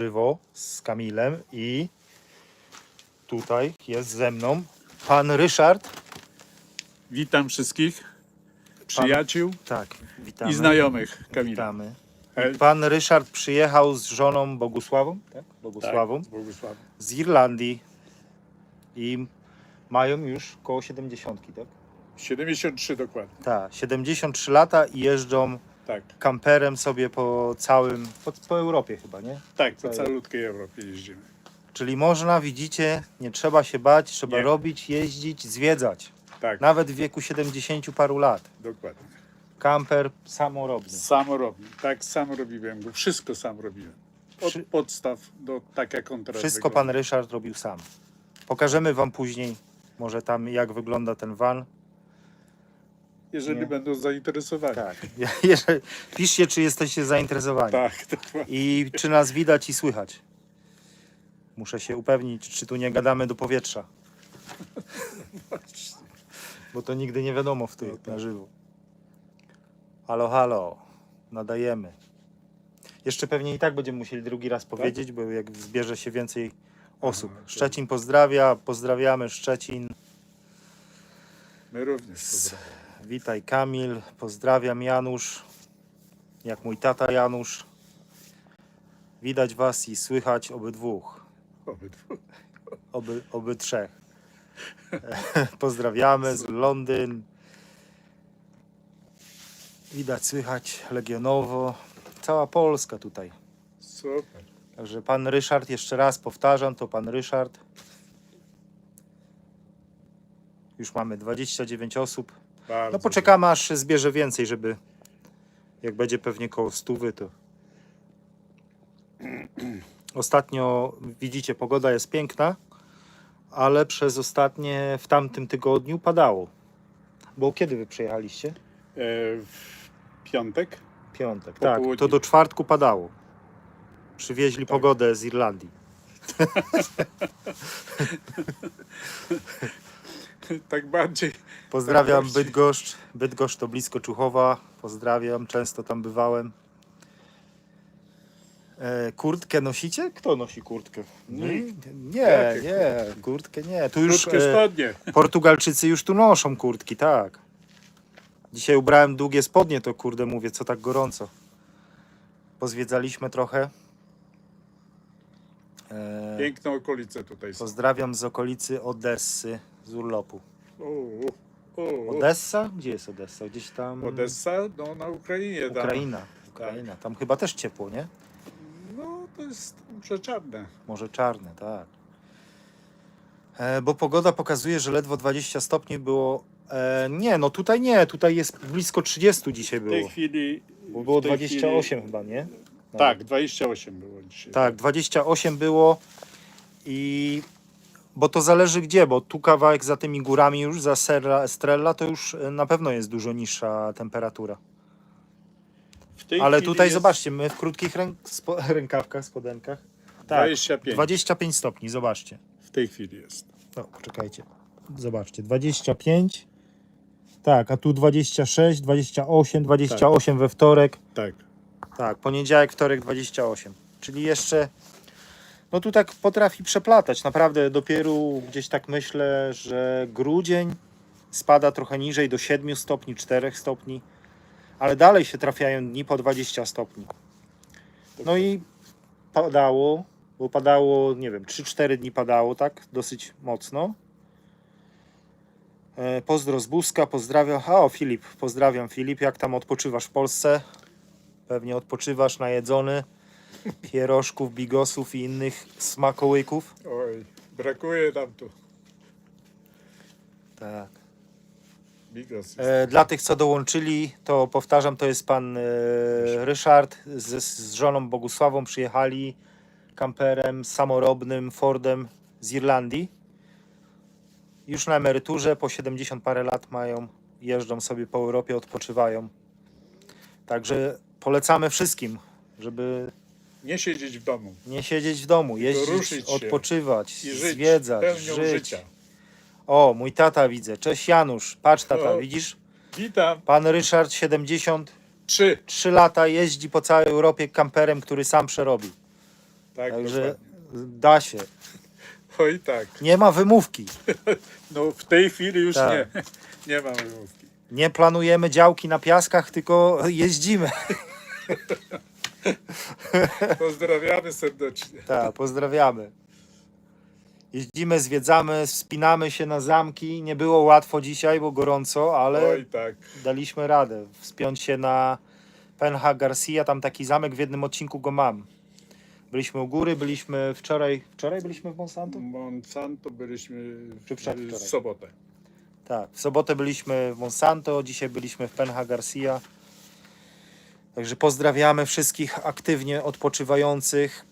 żywo z Kamilem i tutaj jest ze mną pan Ryszard. Witam wszystkich przyjaciół Tak, witamy. i znajomych Kamila. Witamy. Hej. I pan Ryszard przyjechał z żoną Bogusławą, tak? Bogusławą, Tak, Bogusław. z Irlandii i mają już koło 70, tak? 73 dokładnie. Tak, 73 lata i jeżdżą Tak, kamperem sobie po całym, po Europie chyba, nie? tak, po calutkiej Europie jeździmy. Czyli można, widzicie, nie trzeba się bać, trzeba Nie. robić, jeździć, zwiedzać. Tak, Nawet w wieku 70 paru lat. dokładnie. Kamper samorobny. Samorobny, tak, sam robiłem go. Wszystko sam robiłem. Od Wszy- podstaw do tak jak on teraz Wszystko wygląda. pan Ryszard robił sam. Pokażemy wam później, może tam jak wygląda ten van. Jeżeli Nie. będą zainteresowani. Tak. Jeżeli, piszcie, czy jesteście zainteresowani. Tak, dokładnie. I czy nas widać i słychać. Muszę się upewnić, czy tu nie gadamy do powietrza. Bo to nigdy nie wiadomo w tych na żywo. Halo, halo. Nadajemy. Jeszcze pewnie i tak będziemy musieli drugi raz powiedzieć, bo jak zbierze się więcej osób. Aha, to- Szczecin pozdrawia, pozdrawiamy Szczecin. My również pozdrawiamy. Witaj Kamil, pozdrawiam Janusz, jak mój tata Janusz. Widać was i słychać obydwóch, Obydwu. oby trzech. Pozdrawiamy z Londyn. Widać, słychać legionowo. Cała Polska tutaj. Super. Także pan Ryszard, jeszcze raz powtarzam, to pan Ryszard. Już mamy 29 osób. Bardzo No poczekamy aż się zbierze więcej, żeby jak będzie pewnie koło 100, to ostatnio widzicie, pogoda jest piękna, ale przez ostatnie w tamtym tygodniu padało. Bo kiedy wy przyjechaliście? W piątek? Piątek. Po Tak, południu. to do czwartku padało. Przywieźli pogodę z Irlandii. Tak bardziej. Pozdrawiam Tak, Bydgoszcz. Bydgoszcz to blisko Czuchowa. Pozdrawiam, często tam bywałem. Kurtkę nosicie? Kto nosi kurtkę? Nie, Jakie nie, kurtkę nie. Tu już Krótkie spodnie. Portugalczycy już tu noszą kurtki, tak. Dzisiaj ubrałem długie spodnie, to kurde mówię, co tak gorąco. Pozwiedzaliśmy trochę. Piękne okolice tutaj są. Pozdrawiam z okolicy Odessy, z urlopu. O. Odessa? Gdzie jest Odessa? Gdzieś tam... Odessa, no na Ukrainie. Tam. Ukraina. Tam chyba też ciepło, nie? No to jest może czarne. Może czarne, tak. Bo pogoda pokazuje, że ledwo 20 stopni było. Nie, no tutaj nie, tutaj jest blisko 30 dzisiaj W było. tej chwili... Bo było w tej 28 chyba, nie? Chwili, tak, 28 było dzisiaj. Tak, 28 było i... Bo to zależy gdzie, bo tu kawałek za tymi górami już, za Estrella, to już na pewno jest dużo niższa temperatura. W tej Ale chwili tutaj jest zobaczcie, my w krótkich rękawkach, spodenkach. Tak, 25. 25 stopni, zobaczcie. W tej chwili jest. No, poczekajcie. Zobaczcie, 25. Tak, a tu 26, 28, 28 we wtorek. Tak. Tak, poniedziałek, wtorek 28. Czyli jeszcze, no tu tak potrafi przeplatać. Naprawdę dopiero gdzieś tak myślę, że grudzień spada trochę niżej do 7 stopni, 4 stopni. Ale dalej się trafiają dni po 20 stopni. No i padało, bo padało, nie wiem, 3-4 dni padało, tak? Dosyć mocno. Pozdro z Buska, pozdrawiam. O, Filip, pozdrawiam Filip. Jak tam odpoczywasz w Polsce? Pewnie odpoczywasz najedzony pierożków, bigosów i innych smakołyków. Oj, brakuje nam tu. Tak. Bigos. Dla tych, co dołączyli, to powtarzam, to jest pan Ryszard z żoną Bogusławą. Przyjechali kamperem samorobnym Fordem z Irlandii. Już na emeryturze, po 70 parę lat mają, jeżdżą sobie po Europie, odpoczywają. Także polecamy wszystkim, żeby Nie siedzieć w domu nie siedzieć w domu, jeździć, ruszyć się odpoczywać, i żyć zwiedzać, pełnią żyć. życia. O, mój tata widzę. Cześć Janusz, patrz tata, O. widzisz? Witam. Pan Ryszard 73 3. lata jeździ po całej Europie kamperem, który sam przerobił. Tak, Także dokładnie. da się. Oj tak. Nie ma wymówki. No w tej chwili już Tak. nie. Nie mam wymówki. Nie planujemy działki na piaskach, tylko jeździmy. Pozdrawiamy serdecznie. Tak, pozdrawiamy. Jeździmy, zwiedzamy, wspinamy się na zamki. Nie było łatwo dzisiaj, bo gorąco, ale Oj tak. daliśmy radę. Wspiąć się na Penha Garcia, tam taki zamek, w jednym odcinku go mam. Byliśmy u góry, byliśmy wczoraj byliśmy w Monsanto? Monsanto byliśmy Czy przedwczoraj? w sobotę. Tak, w sobotę byliśmy w Monsanto, dzisiaj byliśmy w Penha Garcia. Także pozdrawiamy wszystkich aktywnie odpoczywających.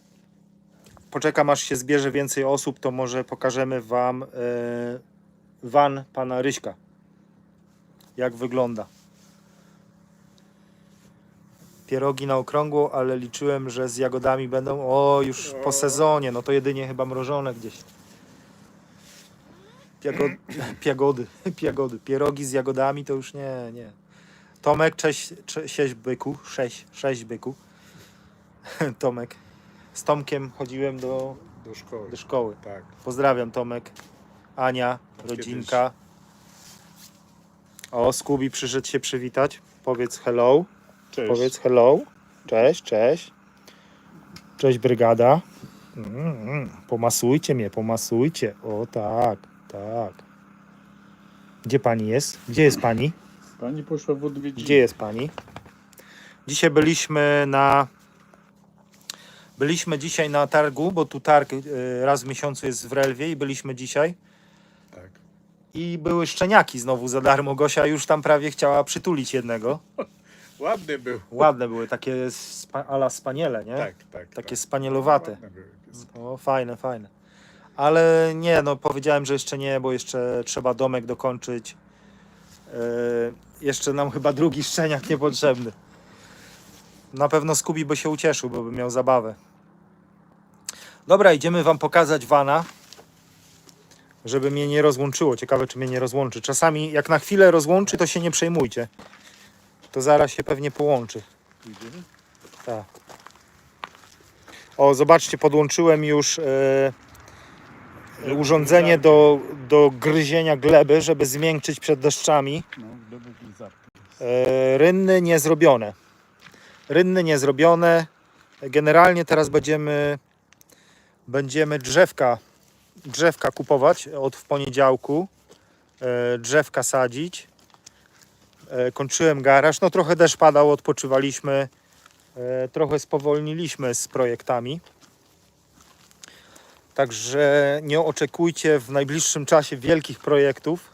Poczekam, aż się zbierze więcej osób, to może pokażemy Wam van pana Ryśka. Jak wygląda. Pierogi na okrągło, ale liczyłem, że z jagodami będą. O, już po sezonie, no to jedynie chyba mrożone gdzieś. Piagody. Pierogi z jagodami to już nie. Tomek, cześć byku. Sześć byku. Tomek. Z Tomkiem chodziłem do Do szkoły. szkoły. Tak. Pozdrawiam Tomek, Ania, rodzinka. O, Skubi przyszedł się przywitać. Powiedz hello. Cześć. Powiedz hello. Cześć. Cześć brygada. Pomasujcie mnie, pomasujcie. O tak. Gdzie pani jest? Gdzie jest pani? Pani poszła w odwiedziny. Gdzie jest pani? Dzisiaj byliśmy dzisiaj na targu, bo tu targ raz w miesiącu jest w Relwie i byliśmy dzisiaj. Tak. I były szczeniaki znowu za darmo. Gosia już tam prawie chciała przytulić jednego. Ładny był. Ładne były, takie ala spaniele, nie? Tak. Takie spanielowate. Ładne były pieski. O, fajne. Ale nie, no powiedziałem, że jeszcze nie, bo jeszcze trzeba domek dokończyć. Jeszcze nam chyba drugi szczeniak niepotrzebny. Na pewno Skubi by się ucieszył, bo by miał zabawę. Dobra, idziemy Wam pokazać vana, żeby mnie nie rozłączyło. Ciekawe, czy mnie nie rozłączy. Czasami jak na chwilę rozłączy, to się nie przejmujcie. To zaraz się pewnie połączy. Idziemy? Tak. O, zobaczcie, podłączyłem już urządzenie do gryzienia gleby, żeby zmiękczyć przed deszczami. No, dobry zapach. Rynny nie zrobione. Generalnie teraz będziemy drzewka kupować w poniedziałku. Drzewka sadzić. Kończyłem garaż. No trochę deszcz padał, odpoczywaliśmy. Trochę spowolniliśmy z projektami. Także nie oczekujcie w najbliższym czasie wielkich projektów,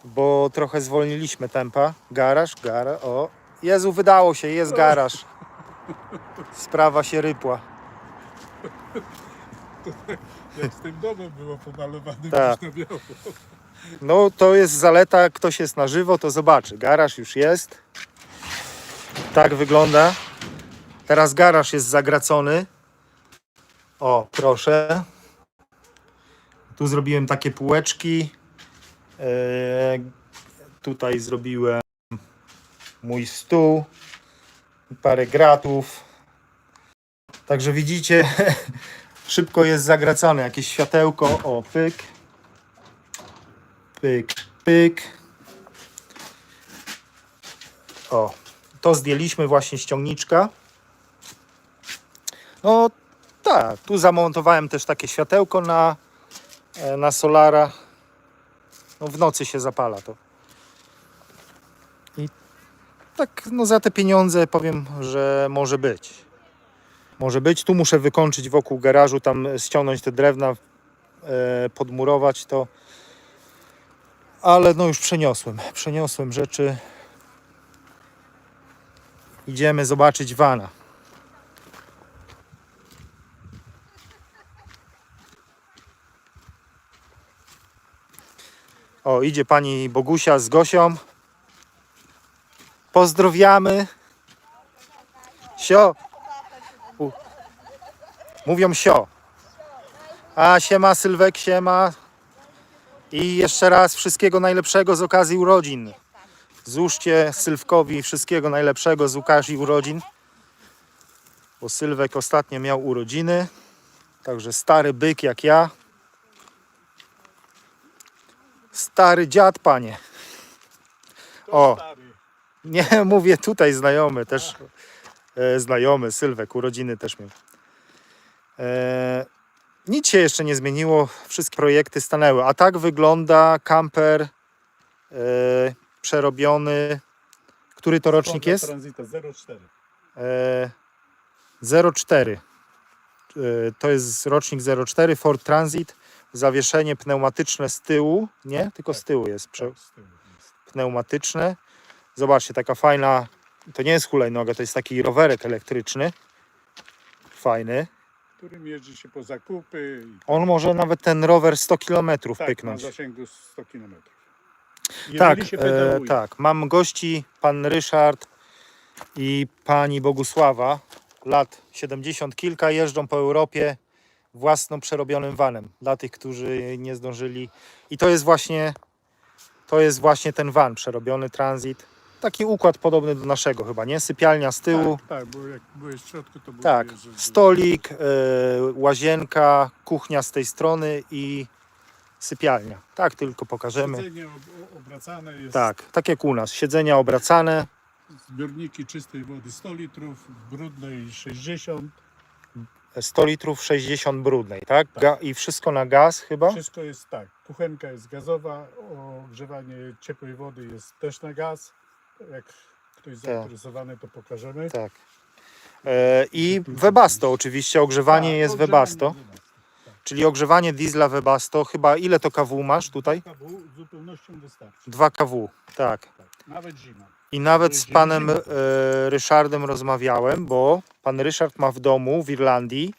bo trochę zwolniliśmy tempa. Garaż. O, Jezu, wydało się, jest garaż. Sprawa się rypła. Jak z tym domem było pomalowane Tak. na biało. No to jest zaleta, jak ktoś jest na żywo, to zobaczy. Garaż już jest. Tak wygląda. Teraz garaż jest zagracony. O, proszę. Tu zrobiłem takie półeczki. Tutaj zrobiłem mój stół. Parę gratów. Także widzicie, szybko jest zagracane. Jakieś światełko. O, pyk. Pyk. O, to zdjęliśmy właśnie ściągniczka. No tak, tu zamontowałem też takie światełko na solara. No, w nocy się zapala to. I tak, no za te pieniądze powiem, że może być. Tu muszę wykończyć wokół garażu, tam ściągnąć te drewna, podmurować to. Ale no już przeniosłem rzeczy. Idziemy zobaczyć vana. O, idzie pani Bogusia z Gosią. Pozdrowiamy. Sio. Mówią sio. A siema Sylwek, siema. I jeszcze raz wszystkiego najlepszego z okazji urodzin. Złóżcie Sylwkowi wszystkiego najlepszego z okazji urodzin. bo Sylwek ostatnio miał urodziny. Także stary byk jak ja. Stary dziad, panie. O, nie mówię tutaj znajomy też. Znajomy Sylwek, urodziny też miał. Nic się jeszcze nie zmieniło, wszystkie projekty stanęły. A tak wygląda kamper przerobiony. Który to rocznik jest? Transita 04. 04. To jest rocznik 04, Ford Transit. Zawieszenie pneumatyczne z tyłu, nie? Tylko z tyłu jest pneumatyczne. Zobaczcie, taka fajna, to nie jest hulajnoga, to jest taki rowerek elektryczny. Fajny. Którym jeździ się po zakupy. On może nawet ten rower 100 km Tak, pyknąć. na zasięgu 100 km. Tak, się pedałuje. tak. Mam gości, pan Ryszard i pani Bogusława. Lat 70 kilka, jeżdżą po Europie własno przerobionym vanem. Dla tych, którzy nie zdążyli. I to jest właśnie ten van, przerobiony Transit. Taki układ podobny do naszego chyba, nie? Sypialnia z tyłu. Tak, bo jak byłeś w środku, to było Tak, widać, że- stolik, łazienka, kuchnia z tej strony i sypialnia. Tak tylko pokażemy. Siedzenie obracane jest. Tak, tak jak u nas. Siedzenia obracane. Zbiorniki czystej wody 100 litrów, brudnej 60. 100 litrów 60 brudnej, tak? I wszystko na gaz chyba? Wszystko jest tak. Kuchenka jest gazowa, ogrzewanie ciepłej wody jest też na gaz. Jak ktoś zainteresowany, to pokażemy. Tak. I Webasto oczywiście, ogrzewanie Tak, jest ogrzewanie Webasto. Webasto. Czyli ogrzewanie diesla Webasto. Chyba ile to kW masz tutaj? KW z zupełnością wystarczy. 2 kW, tak. Tak. Nawet zima. I nawet z panem Ryszardem rozmawiałem, bo pan Ryszard ma w domu w Irlandii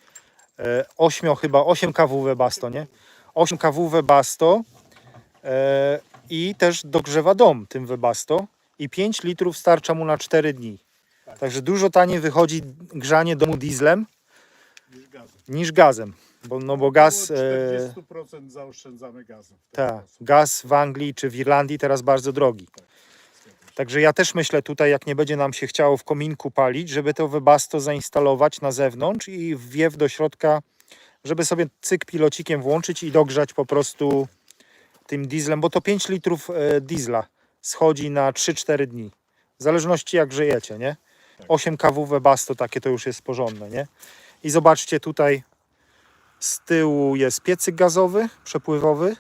8 kW Webasto, nie? 8 kW Webasto i też dogrzewa dom tym Webasto i 5 litrów starcza mu na 4 dni. Także dużo taniej wychodzi grzanie domu dieslem Niż gazem. niż gazem, bo gaz... Około 40% zaoszczędzamy gazem. w ten Tak, sposób. gaz w Anglii czy w Irlandii teraz bardzo drogi. Także ja też myślę tutaj, jak nie będzie nam się chciało w kominku palić, żeby to Webasto zainstalować na zewnątrz i wwiew do środka, żeby sobie cyk pilocikiem włączyć i dogrzać po prostu tym dieslem, bo to 5 litrów diesla schodzi na 3-4 dni. W zależności jak grzejecie, nie? 8 kW Webasto takie to już jest porządne, nie? I zobaczcie tutaj z tyłu jest piecyk gazowy, przepływowy.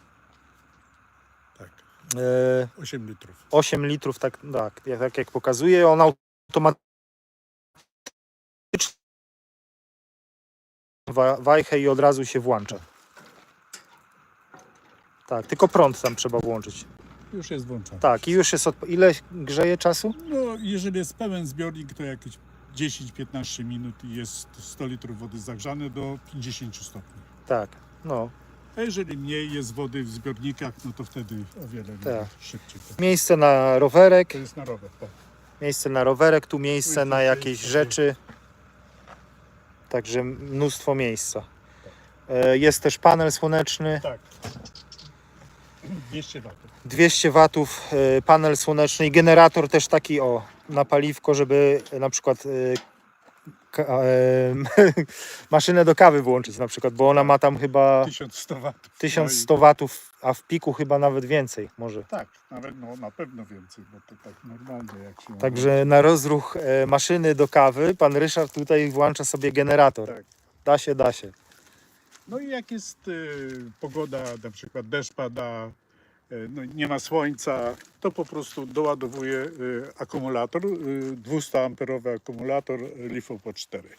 Tak. E, 8 litrów. 8 litrów, tak jak pokazuje, on automatycznie wajchę i od razu się włącza. Tak, tylko prąd tam trzeba włączyć. Już jest włączony. Tak, i już jest ile grzeje czasu? No, jeżeli jest pełen zbiornik, to jakieś 10-15 minut i jest 100 litrów wody zagrzane do 50 stopni. Tak, no. A jeżeli mniej jest wody w zbiornikach, no to wtedy o wiele Tak. szybciej. Miejsce na rowerek, To jest na rower, tak. miejsce na rowerek, tu miejsce na jakieś rzeczy. Także mnóstwo miejsca. Jest też panel słoneczny. Tak. 200 watów. 200 watów panel słoneczny i generator też taki na paliwko, żeby na przykład maszynę do kawy włączyć na przykład, bo ona ma tam chyba 1100 watów. 1100 watów, a w piku chyba nawet więcej może. Tak, nawet no, na pewno więcej, bo to tak normalnie jak się... Także na rozruch maszyny do kawy pan Ryszard tutaj włącza sobie generator. Tak. Da się. No i jak jest pogoda, na przykład deszcz pada, no, nie ma słońca, to po prostu doładowuje akumulator, 200-amperowy akumulator LiFePO 4.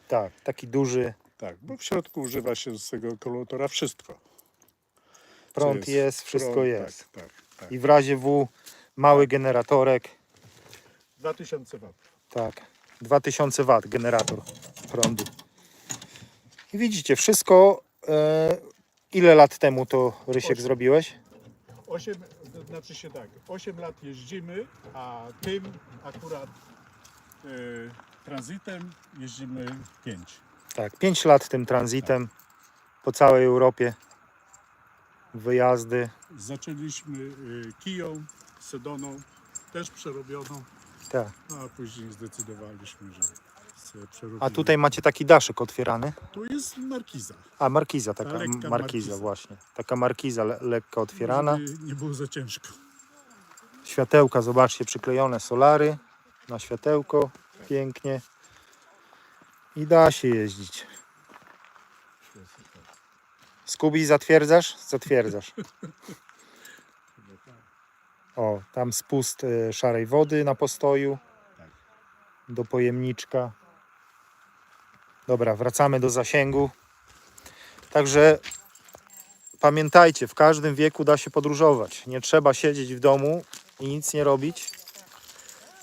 Tak, taki duży Tak, bo w środku używa się z tego akumulatora wszystko. prąd Co jest, wszystko prąd, jest. Tak. I w razie W mały generatorek. 2000 watów. Tak, 2000 W generator prądu. I widzicie, wszystko. Ile lat temu to, Rysiek, 8. zrobiłeś? 8 lat jeździmy, a tym akurat tranzytem jeździmy 5. Tak, 5 lat tym tranzytem po całej Europie. Wyjazdy. Zaczęliśmy Kiją, Sedoną, też przerobioną, Tak. no a później zdecydowaliśmy, że sobie przerobiłem. A tutaj macie taki daszek otwierany. Tu jest markiza. A markiza, taka Ta lekka markiza markiza. właśnie. Taka markiza lekko otwierana. Żeby nie było za ciężko. Światełka, zobaczcie, przyklejone solary na światełko. Pięknie. I da się jeździć. Skubi, zatwierdzasz? Zatwierdzasz. O, tam spust szarej wody na postoju. Do pojemniczka. Dobra, wracamy do zasięgu. Także pamiętajcie, w każdym wieku da się podróżować. Nie trzeba siedzieć w domu i nic nie robić.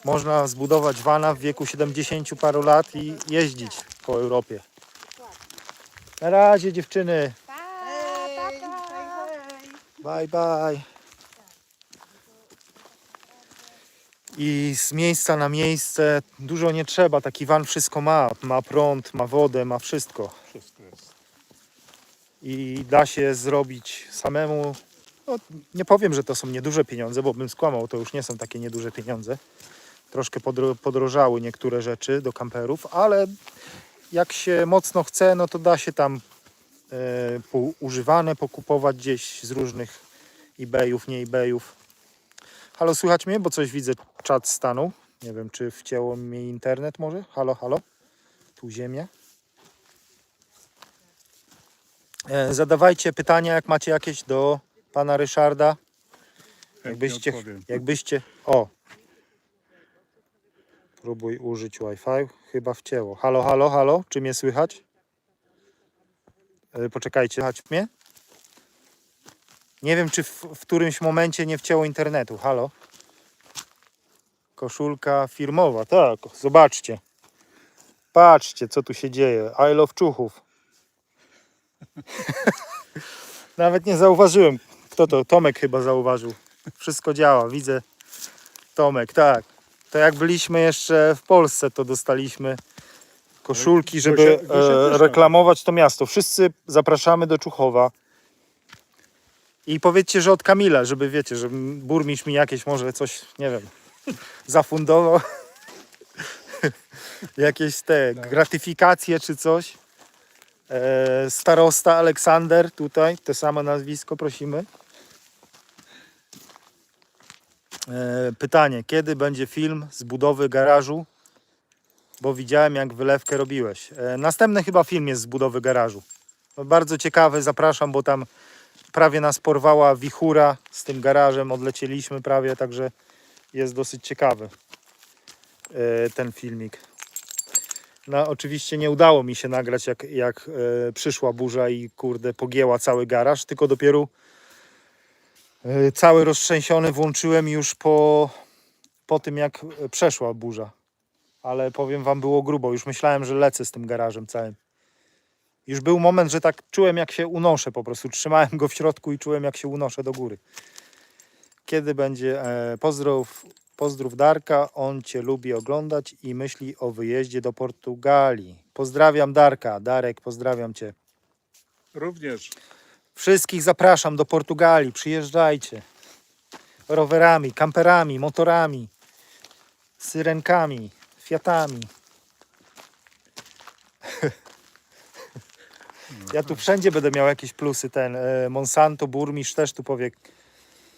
Można zbudować vana w wieku 70 paru lat i jeździć po Europie. Na razie, dziewczyny. Hej, hej. Bye, bye. I z miejsca na miejsce dużo nie trzeba. Taki van wszystko ma. Ma prąd, ma wodę, ma wszystko. Wszystko jest. I da się zrobić samemu. No, nie powiem, że to są nieduże pieniądze, bo bym skłamał, to już nie są takie nieduże pieniądze. Troszkę podrożały niektóre rzeczy do kamperów, ale jak się mocno chce, no to da się tam używane pokupować gdzieś z różnych eBayów, nie eBayów. Halo, słychać mnie? Bo coś widzę, czat stanął. Nie wiem, czy wcięło mi internet może? Halo, halo? Tu ziemia. Zadawajcie pytania, jak macie jakieś do pana Ryszarda. Chętnie odpowiem. Jakbyście... O! Próbuj użyć Wi-Fi. Chyba wcięło. Halo, halo, halo? Czy mnie słychać? Poczekajcie, słychać mnie? Nie wiem, czy w którymś momencie nie wcięło internetu. Halo? Koszulka firmowa, tak. Zobaczcie. Patrzcie, co tu się dzieje. I love Czuchów. Nawet nie zauważyłem. Kto to? Tomek chyba zauważył. Wszystko działa, widzę. Tomek, tak. To jak byliśmy jeszcze w Polsce, to dostaliśmy koszulki, żeby Gosia też reklamować to miasto. Wszyscy zapraszamy do Czuchowa. I powiedzcie, że od Kamila, żeby wiecie, że burmistrz mi jakieś może coś, nie wiem, zafundował. Jakieś te gratyfikacje czy coś. Starosta Aleksander tutaj, te same nazwisko prosimy. Pytanie, kiedy będzie film z budowy garażu? Bo widziałem, jak wylewkę robiłeś. Następny chyba film jest z budowy garażu. No, bardzo ciekawy, zapraszam, bo tam prawie nas porwała wichura z tym garażem, odlecieliśmy prawie, także jest dosyć ciekawy ten filmik. No, oczywiście nie udało mi się nagrać, jak przyszła burza i kurde pogięła cały garaż, tylko dopiero cały roztrzęsiony włączyłem już po tym, jak przeszła burza. Ale powiem wam, było grubo. Już myślałem, że lecę z tym garażem całym. Już był moment, że tak czułem, jak się unoszę po prostu. Trzymałem go w środku i czułem, jak się unoszę do góry. Kiedy będzie? Pozdrów Darka. On cię lubi oglądać i myśli o wyjeździe do Portugalii. Pozdrawiam Darka. Darek, pozdrawiam cię. Również. Wszystkich zapraszam do Portugalii. Przyjeżdżajcie. Rowerami, kamperami, motorami, syrenkami, Fiatami. Ja tu wszędzie będę miał jakieś plusy. Ten Monsanto, burmistrz też tu powie: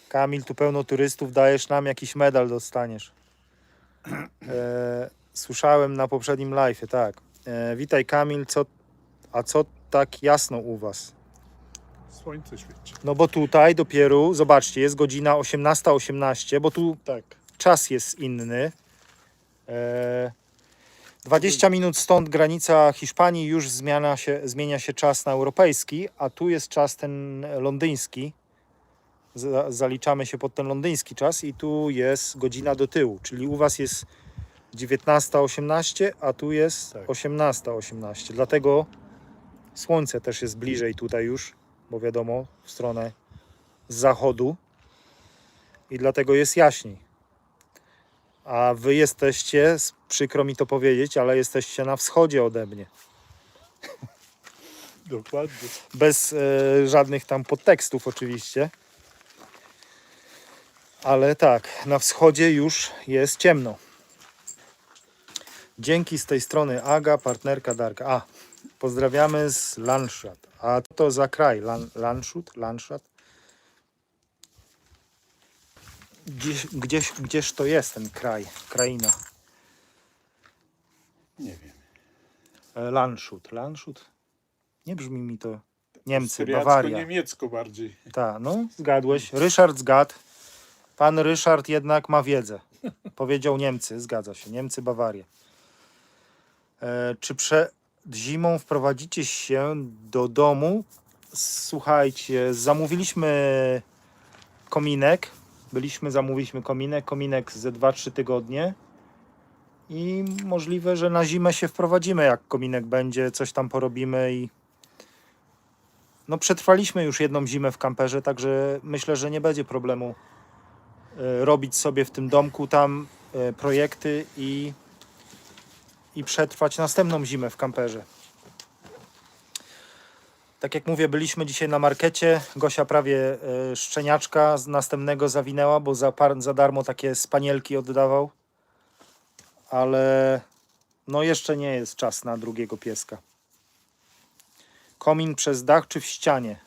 Kamil, tu pełno turystów, dajesz nam jakiś medal, dostaniesz. Słyszałem na poprzednim live'ie, tak. Witaj Kamil, co tak jasno u was? Słońce świeci. No bo tutaj dopiero, zobaczcie, jest godzina 18:18, bo tu Tak. czas jest inny. 20 minut stąd granica Hiszpanii, już zmienia się czas na europejski, a tu jest czas ten londyński. Zaliczamy się pod ten londyński czas i tu jest godzina do tyłu, czyli u was jest 19:18, a tu jest Tak. 18:18. Dlatego słońce też jest bliżej tutaj już, bo wiadomo, w stronę zachodu i dlatego jest jaśniej. A wy jesteście, przykro mi to powiedzieć, ale jesteście na wschodzie ode mnie. Dokładnie. Bez żadnych tam podtekstów oczywiście. Ale tak, na wschodzie już jest ciemno. Dzięki z tej strony Aga, partnerka Darka. A, pozdrawiamy z Landshut. A co to za kraj? Landshut? Gdzież to jest ten kraj, kraina? Nie wiem. Landshut? Nie brzmi mi to. Niemcy, Syriacko, Bawaria. niemiecko bardziej. Tak, no zgadłeś. Ryszard zgadł. Pan Ryszard jednak ma wiedzę. Powiedział Niemcy, zgadza się. Niemcy, Bawaria. Czy przed zimą wprowadzicie się do domu? Słuchajcie, zamówiliśmy kominek. Zamówiliśmy kominek ze 2-3 tygodnie. I możliwe, że na zimę się wprowadzimy, jak kominek będzie, coś tam porobimy i no przetrwaliśmy już jedną zimę w kamperze, także myślę, że nie będzie problemu robić sobie w tym domku tam projekty i przetrwać następną zimę w kamperze. Tak jak mówię, byliśmy dzisiaj na markecie. Gosia prawie szczeniaczka z następnego zawinęła, bo za darmo takie spanielki oddawał. Ale no jeszcze nie jest czas na drugiego pieska. Komin przez dach czy w ścianie?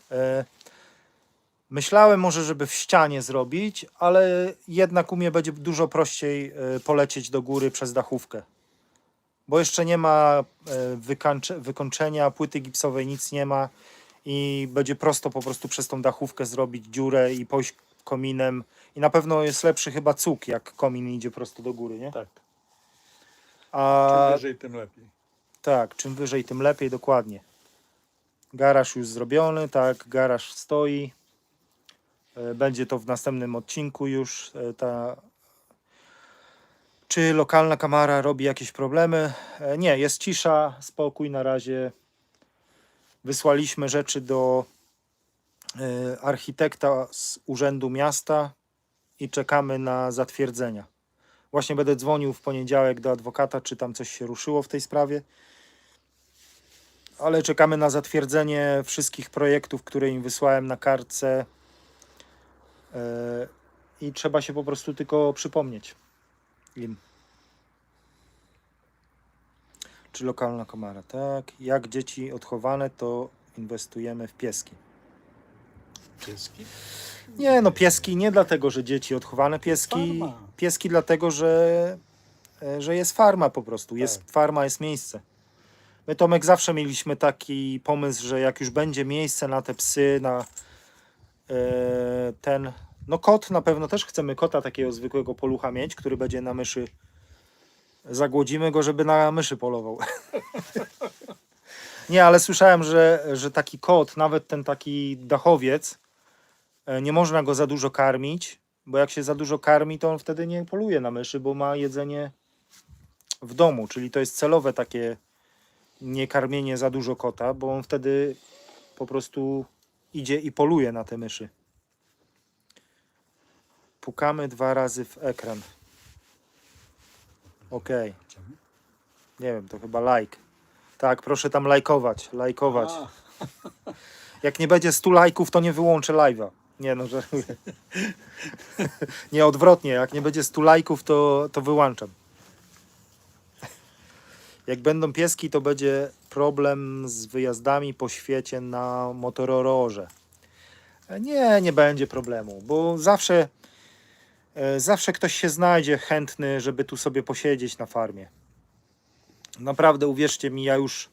Myślałem może, żeby w ścianie zrobić, ale jednak u mnie będzie dużo prościej polecieć do góry przez dachówkę. Bo jeszcze nie ma wykończenia, płyty gipsowej, nic nie ma i będzie prosto po prostu przez tą dachówkę zrobić dziurę i pójść kominem. I na pewno jest lepszy chyba cuk, jak komin idzie prosto do góry, nie? Tak. A Czym wyżej, tym lepiej. tak, czym wyżej, tym lepiej, dokładnie. Garaż już zrobiony, tak, garaż stoi. Będzie to w następnym odcinku już. Czy lokalna kamera robi jakieś problemy? Nie, jest cisza, spokój na razie. Wysłaliśmy rzeczy do architekta z Urzędu Miasta i czekamy na zatwierdzenia. Właśnie będę dzwonił w poniedziałek do adwokata, czy tam coś się ruszyło w tej sprawie. Ale czekamy na zatwierdzenie wszystkich projektów, które im wysłałem na kartce. I trzeba się po prostu tylko przypomnieć im. Czy lokalna kamera? Tak. Jak dzieci odchowane, to inwestujemy w pieski. Pieski? Nie, no pieski nie dlatego, że dzieci odchowane. Farma. Pieski dlatego, że jest farma po prostu. Jest Tak. farma, jest miejsce. My, Tomek, zawsze mieliśmy taki pomysł, że jak już będzie miejsce na te psy, na no kot, na pewno też chcemy kota takiego zwykłego polucha mieć, który będzie na myszy. Zagłodzimy go, żeby na myszy polował. Nie, ale słyszałem, że taki kot, nawet ten taki dachowiec, nie można go za dużo karmić, bo jak się za dużo karmi, to on wtedy nie poluje na myszy, bo ma jedzenie w domu, czyli to jest celowe takie nie karmienie za dużo kota, bo on wtedy po prostu idzie i poluje na te myszy. Pukamy 2 razy w ekran. Okej. Nie wiem, to chyba like. Tak, proszę tam lajkować. A, Jak nie będzie 100 lajków, to nie wyłączę live'a. Nie no, żartuję. Nie, odwrotnie. Jak nie będzie 100 lajków, to wyłączam. Jak będą pieski, to będzie problem z wyjazdami po świecie na motorororze. Nie będzie problemu, bo zawsze ktoś się znajdzie chętny, żeby tu sobie posiedzieć na farmie. Naprawdę, uwierzcie mi, ja już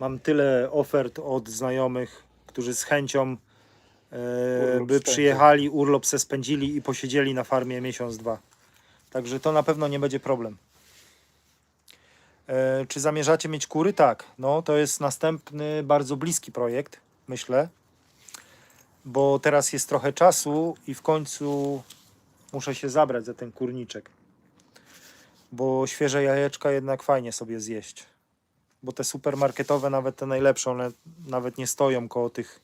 mam tyle ofert od znajomych, którzy z chęcią Urlop by spędzą. przyjechali, urlop se spędzili i posiedzieli na farmie miesiąc, 2. Także to na pewno nie będzie problem. Czy zamierzacie mieć kury? Tak. No, to jest następny, bardzo bliski projekt, myślę. Bo teraz jest trochę czasu i w końcu muszę się zabrać za ten kurniczek. Bo świeże jajeczka jednak fajnie sobie zjeść. Bo te supermarketowe, nawet te najlepsze, one nawet nie stoją koło tych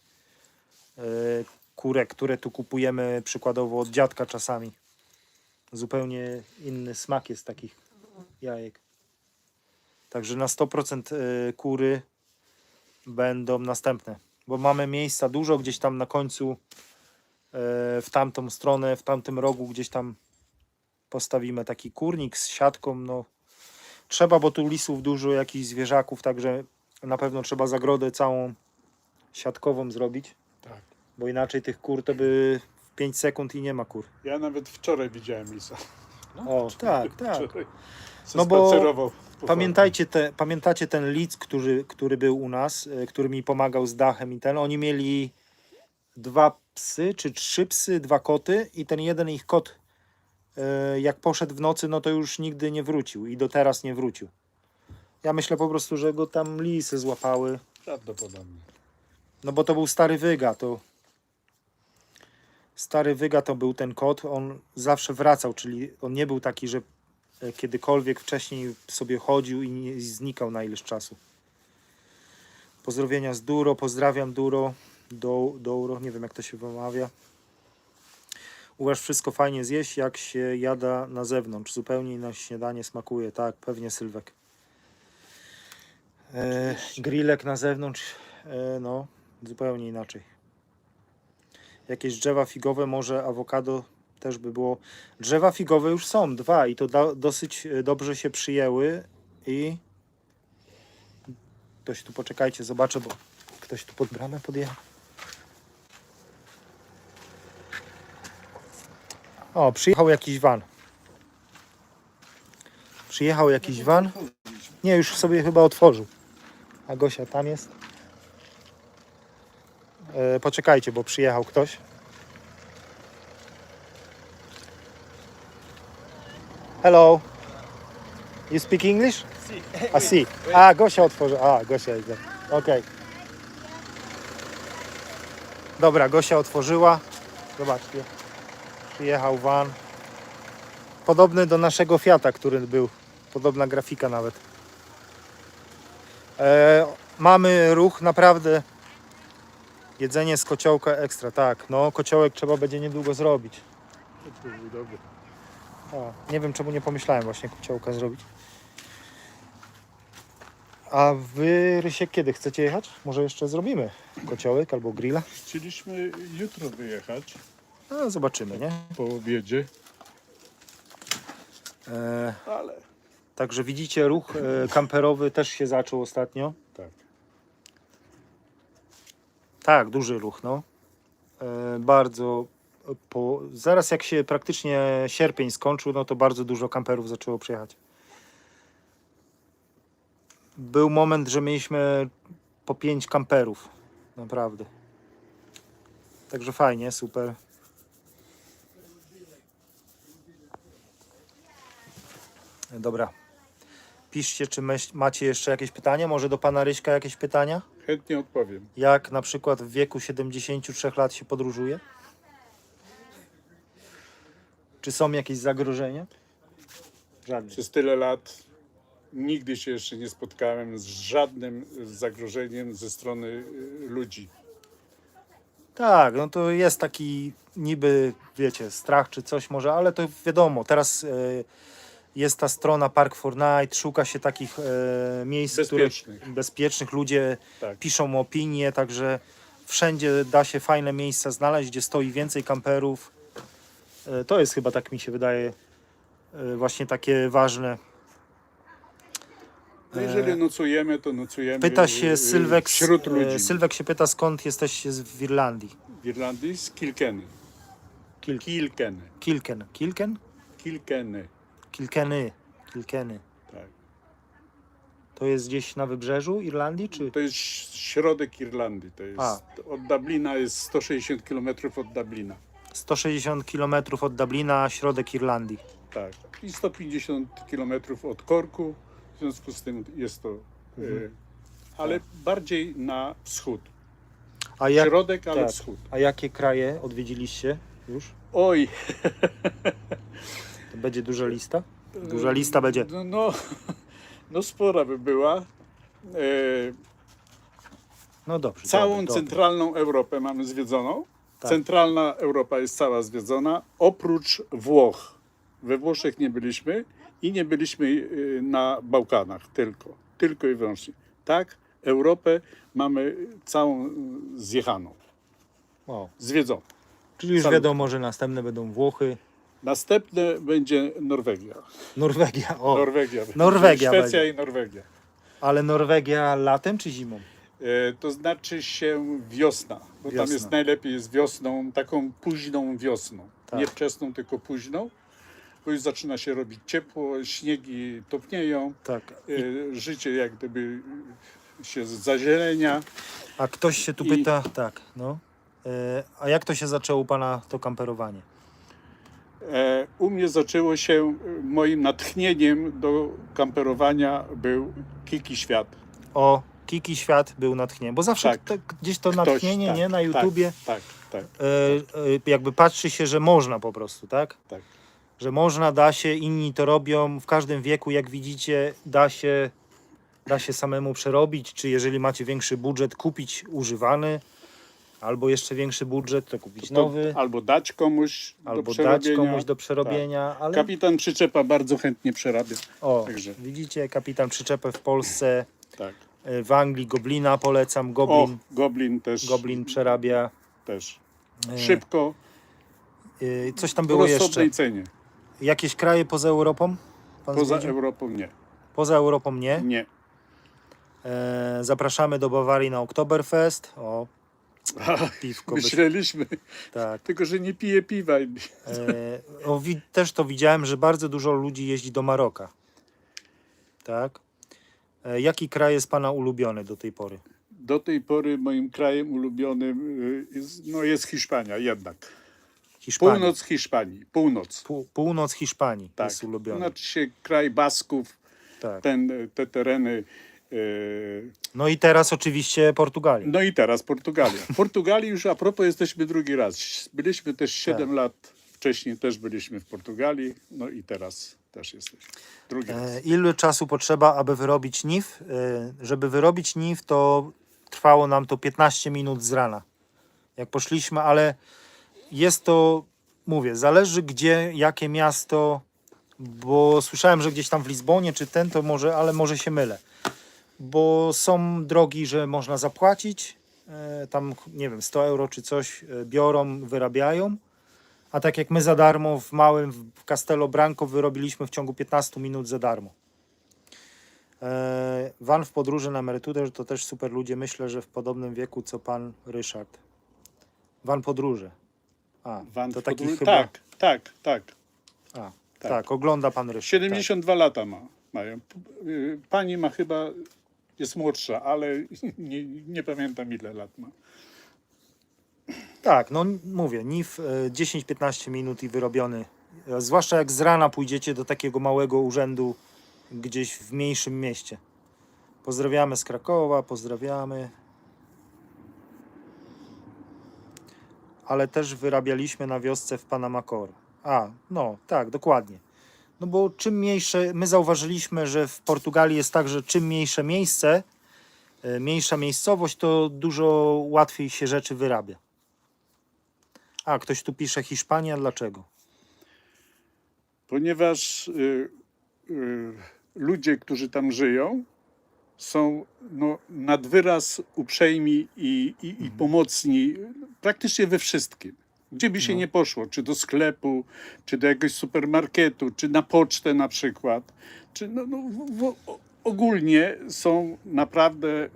kurek, które tu kupujemy przykładowo od dziadka czasami. Zupełnie inny smak jest takich jajek. Także na 100% kury będą następne. Bo mamy miejsca dużo gdzieś tam na końcu, w tamtą stronę, w tamtym rogu gdzieś tam postawimy taki kurnik z siatką. No, Trzeba, bo tu lisów dużo, jakichś zwierzaków, także na pewno trzeba zagrodę całą siatkową zrobić, Tak. bo inaczej tych kur to by w 5 sekund i nie ma kur. Ja nawet wczoraj widziałem lisa. O, tak, tak. Wczoraj No bo spacerował po Pamiętacie ten lic, który był u nas, który mi pomagał z dachem i ten, oni mieli 2 psy, czy 3 psy, 2 koty i ten jeden ich kot, jak poszedł w nocy, no to już nigdy nie wrócił i do teraz nie wrócił. Ja myślę po prostu, że go tam lisy złapały, Prawdopodobnie. no bo to był stary wyga, Stary wyga to był ten kot, on zawsze wracał, czyli on nie był taki, że kiedykolwiek wcześniej sobie chodził i nie znikał na ileś czasu. Pozdrowienia z Duro, pozdrawiam Duro, Douro, nie wiem jak to się wymawia. Uważ, wszystko fajnie zjeść, jak się jada na zewnątrz, zupełnie na śniadanie smakuje, tak, pewnie Sylwek. Grillek na zewnątrz, no, zupełnie inaczej. Jakieś drzewa figowe, może awokado też by było. Drzewa figowe już są, 2 i to dosyć dobrze się przyjęły i ktoś tu, poczekajcie, zobaczę, bo ktoś tu pod bramę podjechał. O, przyjechał jakiś van. Przyjechał jakiś van. Nie, już sobie chyba otworzył. A Gosia tam jest. Poczekajcie, bo przyjechał ktoś. Hello. You speak English? A si. A, Gosia otworzy. A, Gosia jest. Okej. Dobra, Gosia otworzyła. Zobaczcie. Przyjechał van. Podobny do naszego Fiata, który był. Podobna grafika nawet. Mamy ruch naprawdę. Jedzenie z kociołka ekstra, tak. No, kociołek trzeba będzie niedługo zrobić. To był dobry. A, nie wiem, czemu nie pomyślałem właśnie kociołka zrobić. A wy, Rysiek, kiedy chcecie jechać? Może jeszcze zrobimy kociołek albo grilla? Chcieliśmy jutro wyjechać No, zobaczymy, nie? po obiedzie, E, ale także widzicie, ruch kamperowy też się zaczął ostatnio. tak. Tak, duży ruch, no. Bardzo zaraz jak się praktycznie sierpień skończył, no to bardzo dużo kamperów zaczęło przyjechać. Był moment, że mieliśmy po 5 kamperów. Naprawdę. Także fajnie, super. Dobra. Piszcie, czy macie jeszcze jakieś pytania? Może do pana Ryśka jakieś pytania? Chętnie odpowiem. Jak na przykład w wieku 73 lat się podróżuje? Czy są jakieś zagrożenia? Żadne. Przez tyle lat nigdy się jeszcze nie spotkałem z żadnym zagrożeniem ze strony ludzi. Tak, no to jest taki niby, wiecie, strach czy coś może, ale to wiadomo, teraz jest ta strona Park for Night, szuka się takich miejsc, Bezpiecznych. bezpiecznych, ludzie Tak. piszą opinie, także wszędzie da się fajne miejsca znaleźć, gdzie stoi więcej kamperów. To jest chyba, tak mi się wydaje, właśnie takie ważne. No jeżeli nocujemy, to nocujemy Pyta się Sylwek, wśród ludzi. Sylwek się pyta, skąd jesteście w Irlandii? W Irlandii z Kilkenny. Kilkenny. Kilkenny. Tak. To jest gdzieś na wybrzeżu Irlandii, czy? To jest środek Irlandii. To jest, A. od Dublina jest 160 km od Dublina. 160 km od Dublina, środek Irlandii. Tak. I 150 km od Corku. W związku z tym jest to, ale bardziej na wschód. A, jak, Środek, ale tak. wschód. A jakie kraje odwiedziliście już? Oj, To będzie duża lista? Duża lista będzie. No spora by była. No dobrze. Całą dobra. centralną Europę mamy zwiedzoną. Tak. Centralna Europa jest cała zwiedzona, oprócz Włoch. We Włoszech nie byliśmy i nie byliśmy na Bałkanach tylko i wyłącznie. Tak, Europę mamy całą zjechaną, O, zwiedzoną. czyli już Salut. wiadomo, że następne będą Włochy. Następne będzie Norwegia. Norwegia, o. Norwegia. Norwegia Szwecja będzie. i Norwegia. Ale Norwegia latem czy zimą? To znaczy się wiosna, bo tam Wiosna. jest najlepiej jest wiosną, taką późną wiosną. Tak. Nie wczesną, tylko późną, bo już zaczyna się robić ciepło, śniegi topnieją, Tak. życie jak gdyby się zazielenia. A ktoś się tu I- pyta, tak, no. A jak to się zaczęło u pana to kamperowanie? U mnie zaczęło się, moim natchnieniem do kamperowania był Kiki Świat. O, Kiki Świat był natchnieniem, bo zawsze Tak. gdzieś to Ktoś, natchnienie, tak, nie, na tak, YouTubie, Tak, tak, jakby patrzy się, że można po prostu, tak? tak. Że można, da się, inni to robią, w każdym wieku, jak widzicie, da się samemu przerobić, czy jeżeli macie większy budżet, kupić używany, albo jeszcze większy budżet, to kupić nowy, Albo dać komuś do albo dać przerobienia. komuś do przerobienia, ale... Kapitan Przyczepa bardzo chętnie przerabia. O, Także. widzicie, kapitan przyczepę w Polsce, Tak. w Anglii Goblina polecam, O, Goblin też. Goblin przerabia. Też. E, Szybko, Coś tam w było jeszcze. rozsądnej cenie. Jakieś kraje poza Europą? Pan Poza zwiedził? Europą nie. Poza Europą nie. Nie. Zapraszamy do Bawarii na Oktoberfest. O, piwko. Myśleliśmy, Tak. tylko że nie pije piwa. Też to widziałem, że bardzo dużo ludzi jeździ do Maroka. Tak. Jaki kraj jest pana ulubiony do tej pory? Do tej pory moim krajem ulubionym jest Hiszpania jednak. Hiszpania. Północ Hiszpanii. Północ. Północ Hiszpanii Tak. jest ulubiony. Znaczy się kraj Basków, Tak. te tereny. No i teraz oczywiście Portugalia. No i teraz Portugalia. W Portugalii już a propos jesteśmy drugi raz. Byliśmy też 7 lat wcześniej, też byliśmy w Portugalii. No i teraz też jesteśmy drugi raz. Ile czasu potrzeba, aby wyrobić NIF? Żeby wyrobić NIF, to trwało nam to 15 minut z rana. Jak poszliśmy, ale jest to, mówię, zależy gdzie, jakie miasto, bo słyszałem, że gdzieś tam w Lizbonie czy to może, ale może się mylę. Bo są drogi, że można zapłacić, tam nie wiem, 100 euro czy coś biorą, wyrabiają. A tak jak my za darmo w małym, w Castelo Branco wyrobiliśmy w ciągu 15 minut za darmo. Van w podróży na emeryturę to też super ludzie. Myślę, że w podobnym wieku co pan Ryszard. Van podróży. A, Van to w taki podróży- chyba... Tak. A, tak. tak, ogląda pan Ryszard. 72 lata mają. Pani ma chyba, jest młodsza, ale nie pamiętam ile lat ma. Tak, no mówię, NIF 10-15 minut i wyrobiony. Zwłaszcza jak z rana pójdziecie do takiego małego urzędu gdzieś w mniejszym mieście. Pozdrawiamy z Krakowa, pozdrawiamy. Ale też wyrabialiśmy na wiosce w Panamacor. A, no tak, dokładnie. No bo czym mniejsze, my zauważyliśmy, że w Portugalii jest tak, że czym mniejsze miejsce, mniejsza miejscowość, to dużo łatwiej się rzeczy wyrabia. A, ktoś tu pisze Hiszpania, dlaczego? Ponieważ ludzie, którzy tam żyją, są nad wyraz uprzejmi i pomocni praktycznie we wszystkim. Gdzie by się nie poszło, czy do sklepu, czy do jakiegoś supermarketu, czy na pocztę na przykład. Czy ogólnie są naprawdę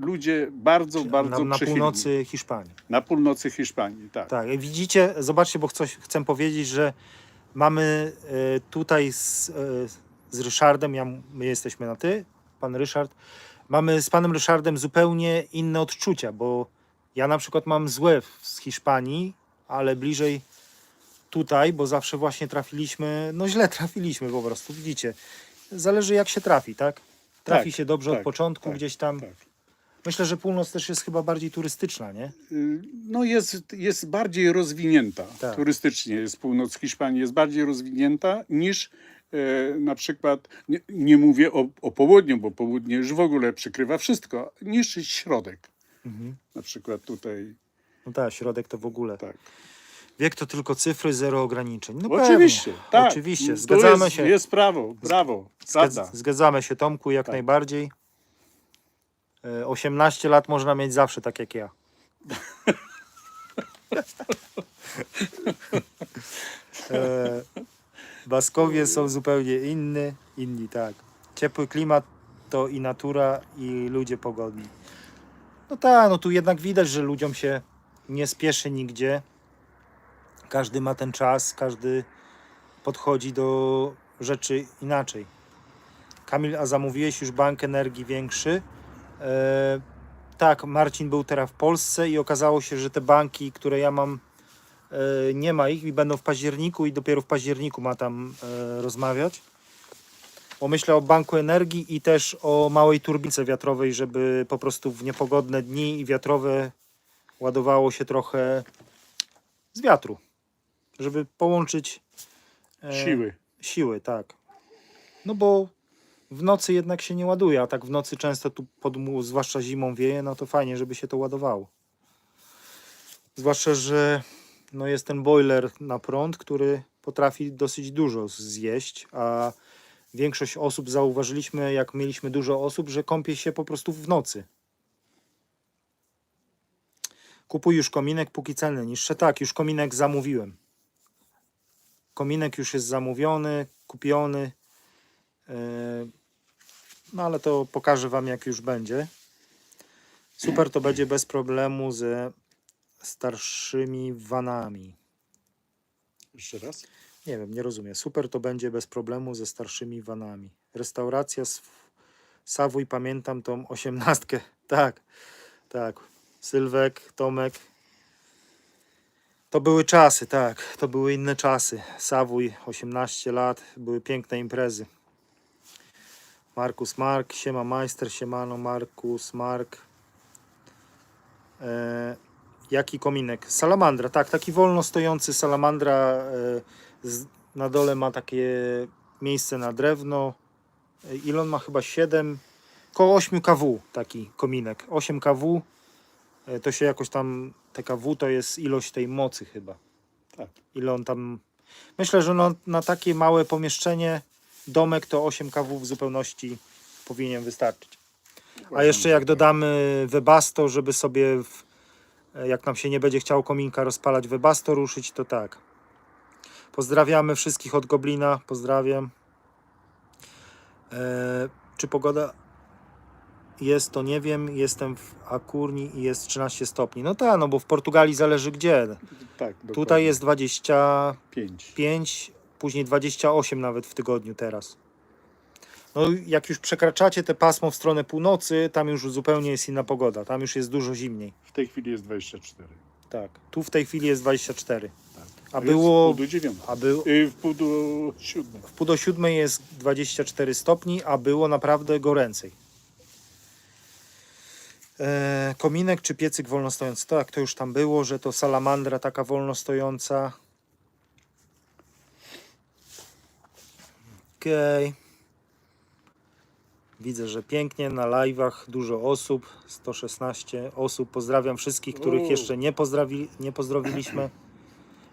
ludzie bardzo Na przychylni. północy Hiszpanii. Na północy Hiszpanii, tak. Tak, widzicie, zobaczcie, bo chcę powiedzieć, że mamy tutaj z Ryszardem, my jesteśmy na ty, pan Ryszard, mamy z panem Ryszardem zupełnie inne odczucia, bo ja na przykład mam złe z Hiszpanii, ale bliżej tutaj, bo zawsze właśnie trafiliśmy, no źle trafiliśmy po prostu, widzicie. Zależy jak się trafi, tak? Trafi Tak, się dobrze od tak, początku, tak, gdzieś tam. tak. Myślę, że północ też jest chyba bardziej turystyczna, nie? No jest bardziej rozwinięta Tak. turystycznie. Jest północ Hiszpanii, jest bardziej rozwinięta niż na przykład, nie mówię o południu, bo południe już w ogóle przykrywa wszystko, niż środek. Na przykład tutaj, No tak, środek to w ogóle. tak. Wiek to tylko cyfry, zero ograniczeń. No Oczywiście, pewnie. tak. Oczywiście, Tu zgadzamy się. Jest prawo, brawo, prawda. Zgadzamy się, Tomku, jak Tak. najbardziej. 18 lat można mieć zawsze, tak jak ja. Baskowie są zupełnie inni, tak. Ciepły klimat to i natura, i ludzie pogodni. No tak, no tu jednak widać, że ludziom się nie spieszy nigdzie. Każdy ma ten czas, każdy podchodzi do rzeczy inaczej. Kamil, a zamówiłeś już bank energii większy? Tak, Marcin był teraz w Polsce i okazało się, że te banki, które ja mam, nie ma ich i będą w październiku i dopiero w październiku ma tam rozmawiać. Bo myślę o banku energii i też o małej turbince wiatrowej, żeby po prostu w niepogodne dni i wiatrowe ładowało się trochę z wiatru. Żeby połączyć siły, tak. No bo w nocy jednak się nie ładuje, a tak w nocy często tu zwłaszcza zimą wieje, no to fajnie, żeby się to ładowało. Zwłaszcza, że no jest ten boiler na prąd, który potrafi dosyć dużo zjeść, a większość osób, zauważyliśmy, jak mieliśmy dużo osób, że kąpie się po prostu w nocy. Kupuj już kominek, póki ceny niższe. Tak, już kominek zamówiłem. Kominek już jest zamówiony, kupiony. No ale to pokażę Wam, jak już będzie. Super to będzie bez problemu ze starszymi vanami. Jeszcze raz? Nie wiem, nie rozumiem. Super to będzie bez problemu ze starszymi vanami. Restauracja Sawój, pamiętam tą 18. Tak, tak. Sylwek, Tomek. To były czasy, tak. To były inne czasy. Sawój, 18 lat. Były piękne imprezy. Markus Mark, siema majster, siemano Markus Mark. Jaki kominek? Salamandra, tak, taki wolno stojący salamandra. Na dole ma takie miejsce na drewno. Ile on ma? Chyba 7, koło 8 kW taki kominek. 8 kW to się jakoś tam, te kW to jest ilość tej mocy chyba. Tak. Ile on tam... Myślę, że no, na takie małe pomieszczenie domek to 8 kW w zupełności powinien wystarczyć. A jeszcze jak dodamy Webasto, żeby sobie jak nam się nie będzie chciało kominka rozpalać, Webasto ruszyć, to tak. Pozdrawiamy wszystkich od Goblina. Pozdrawiam. Czy pogoda jest, to nie wiem. Jestem w Akurni i jest 13 stopni. No tak, no bo w Portugalii zależy gdzie. Tak, dokładnie. Tutaj jest 5. 25, później 28 nawet w tygodniu teraz. No jak już przekraczacie te pasmo w stronę północy, tam już zupełnie jest inna pogoda. Tam już jest dużo zimniej. W tej chwili jest 24. Tak. Tu w tej chwili jest 24. Tak. A Jest było... w pół do 9. W pół do 7. W pół do 7 jest 24 stopni, a było naprawdę goręcej. Kominek czy piecyk wolno stojący? Tak, to już tam było, że to salamandra taka wolno stojąca. Okej. Widzę, że pięknie na live'ach dużo osób, 116 osób. Pozdrawiam wszystkich, których jeszcze nie pozdrowiliśmy.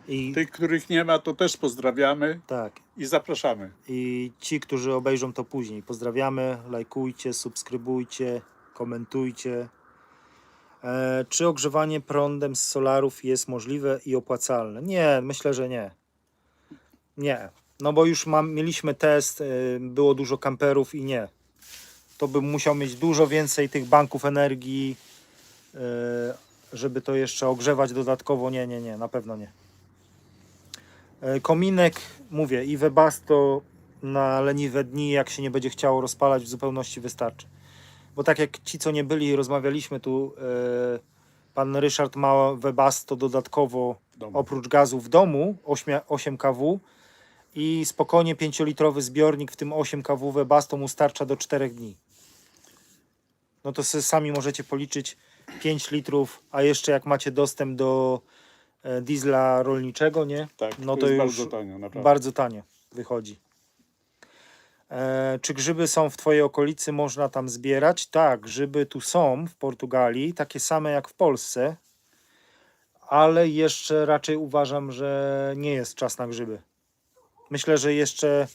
I Tych, których nie ma, to też pozdrawiamy tak. i zapraszamy. I ci, którzy obejrzą to później. Pozdrawiamy, lajkujcie, subskrybujcie, komentujcie. Czy ogrzewanie prądem z solarów jest możliwe i opłacalne? Nie, myślę, że nie. Nie, no bo już mieliśmy test, było dużo kamperów i nie. To bym musiał mieć dużo więcej tych banków energii, żeby to jeszcze ogrzewać dodatkowo. Nie, na pewno nie. Kominek, mówię, i Webasto na leniwe dni, jak się nie będzie chciało rozpalać, w zupełności wystarczy. Bo tak jak ci, co nie byli, rozmawialiśmy tu, pan Ryszard ma Webasto dodatkowo, oprócz gazu w domu, 8 kW i spokojnie 5-litrowy zbiornik, w tym 8 kW Webasto mu starcza do 4 dni. No to sobie sami możecie policzyć 5 litrów, a jeszcze jak macie dostęp do diesla rolniczego, nie? Tak, No to to jest już bardzo tanio, naprawdę. bardzo tanio wychodzi. Czy grzyby są w Twojej okolicy, można tam zbierać? Tak, grzyby tu są w Portugalii, takie same jak w Polsce, ale jeszcze raczej uważam, że nie jest czas na grzyby. Myślę, że jeszcze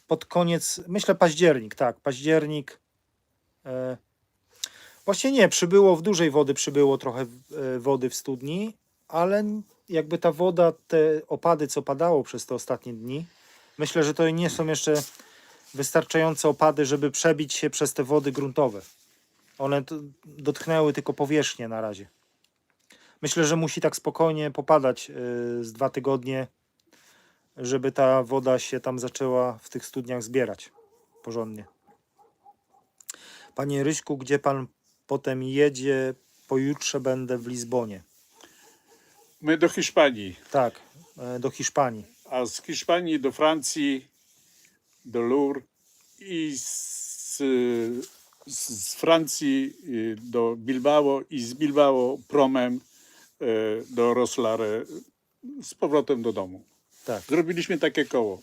pod koniec, myślę październik, tak, październik. Właśnie nie, przybyło w dużej wody, przybyło trochę wody w studni, ale jakby ta woda, te opady, co padało przez te ostatnie dni, myślę, że to nie są jeszcze wystarczające opady, żeby przebić się przez te wody gruntowe. One dotknęły tylko powierzchnię na razie. Myślę, że musi tak spokojnie popadać z 2 tygodnie, żeby ta woda się tam zaczęła w tych studniach zbierać porządnie. Panie Ryśku, gdzie pan potem jedzie? Pojutrze będę w Lizbonie. My do Hiszpanii, Tak, do Hiszpanii. a z Hiszpanii do Francji, do Lourdes i z Francji do Bilbao i z Bilbao promem do Roslare z powrotem do domu. Tak. Zrobiliśmy takie koło.